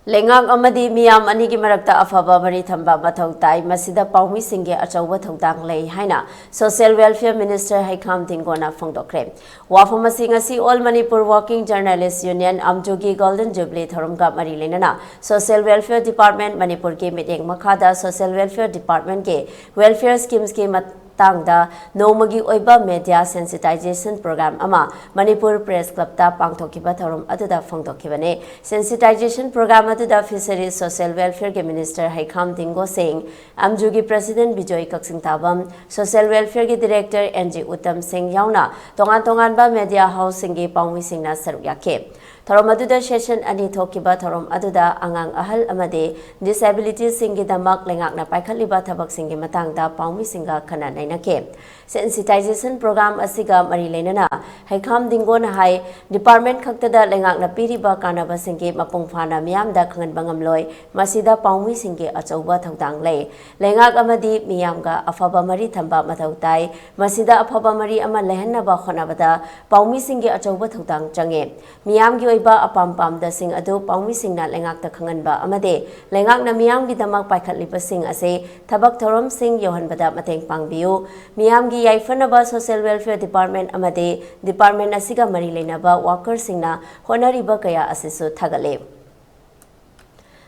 Leingkna amadi miyam anigi marakta afaba mari thamba mathau tai masida paomisingi achouba thwdang lei haina Social Welfare Minister Dingo na phongdokre wafam asi All Manipur Working Journalists Union amjugi Golden Jubilee tharumga mari lenana Social Welfare Department Manipur ke meeting makhada Social Welfare Department ke welfare schemes ke tangda nomagi oiba media sensitization program ama Manipur Press Club ta pangthokiba tharum aduda phongdokhibane sensitization program aduda Fisheries Social Welfare ke Minister Dingo Singh amjugi President Bijoy Kaksing Tabam Social Welfare ke Director NG Uttam Singh yauna tongan ba media house singi paomising na saruk yakhe Tharum aduda session ani thokiba tharum aduda angang ahal amade disability singi damak Leingkna paikhaliba thabak singi matangda paomisinga khana nainake sensitization program asiga mari lenana Dingo na hai department khaktada Leingkna piriba kanaba singi mapung phana miyamda khangan bangamloi masida paomisingi achouba thwdang lei Leingkna amadi miyamga afaba mari thamba mathau tai masida afaba mari ama lehanaba khonabada paomisingi achouba thwdang change miyamgi oiba apam da sing adu paomising na Leingkna ta khanganba amade Leingkna miyamgi damak paikhatliba sing ase thabak thorom sing youhanbada mateng pangbiu miyamgi yaifanaba Social Welfare Department amade department asiga mari leinaba worker singna honariba kaya asisu thagale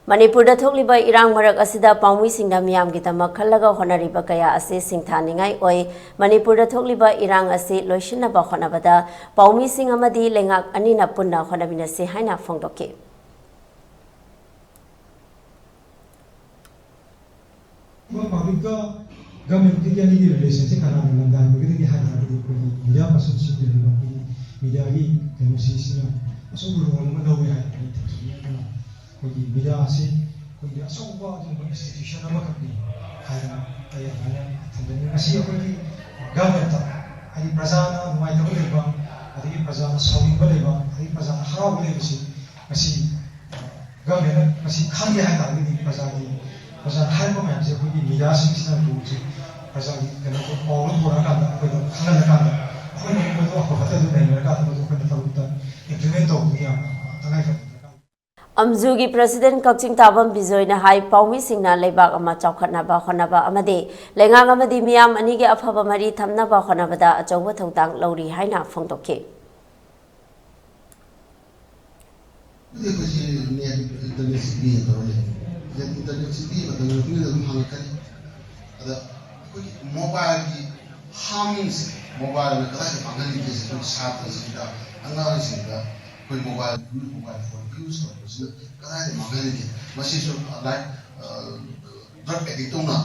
Manipur da thokliba irang marak asida paomisingna miyamgi damak khallaga honariba kaya ase singthaningai oi Manipur da thokliba irang ase loishinaba khonabada paomising amadi Leingkna anina punna khonabina se haina phongdoke government की relationship करना लंदा है मगर ये हाथ आगे कोई media person से भी लोग media की conversation असो रोल में लोग हैं कोई media से कोई असो बात जो institution में कभी हाय थंडे मसी कोई government आई प्रजाना मुआई तो लेबा आई प्रजाना सॉलिंग लेबा आई प्रजाना हराव लेबा मसी government मसी खाली है ताकि प्रजा हाय को मैं जो कोई media से किसी ना Pasal kena orang orang kan, kita kangen kan, aku ni kita apa kata tu naik mereka tu kita tahu kita implement tu ni apa, tangai kan. Amjugi President Kaksing Tabam Bijoy na hai paomising na leibak ama chawkhatnaba khonaba amade Leingkna amadi miyam ani ge afaba mari thamnaba khonabada achouba thwdang lori haina phongdokhe mobile की harming से mobile में कदा से पागल की जैसे कोई साथ जैसे का अंगार से का कोई mobile phone use करते हैं कदा से पागल की मशीन जो like drug addict तो ना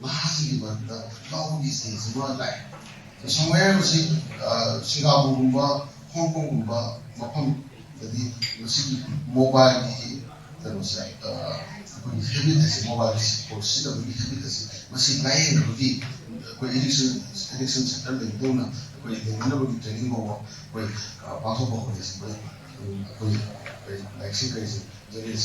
महासी की बात ना all these things more like somewhere machine Singapore गुम्बा हांगकांग गुम्बा मफम jadi मशीन mobile की terus like कोई habit ऐसे mobile और सीधा कोई habit ऐसे masih lain lagi, kau election center lagi tu na, kau yang mana bagi training bawa, kau pasok bawa ni, kau like sih kau jadi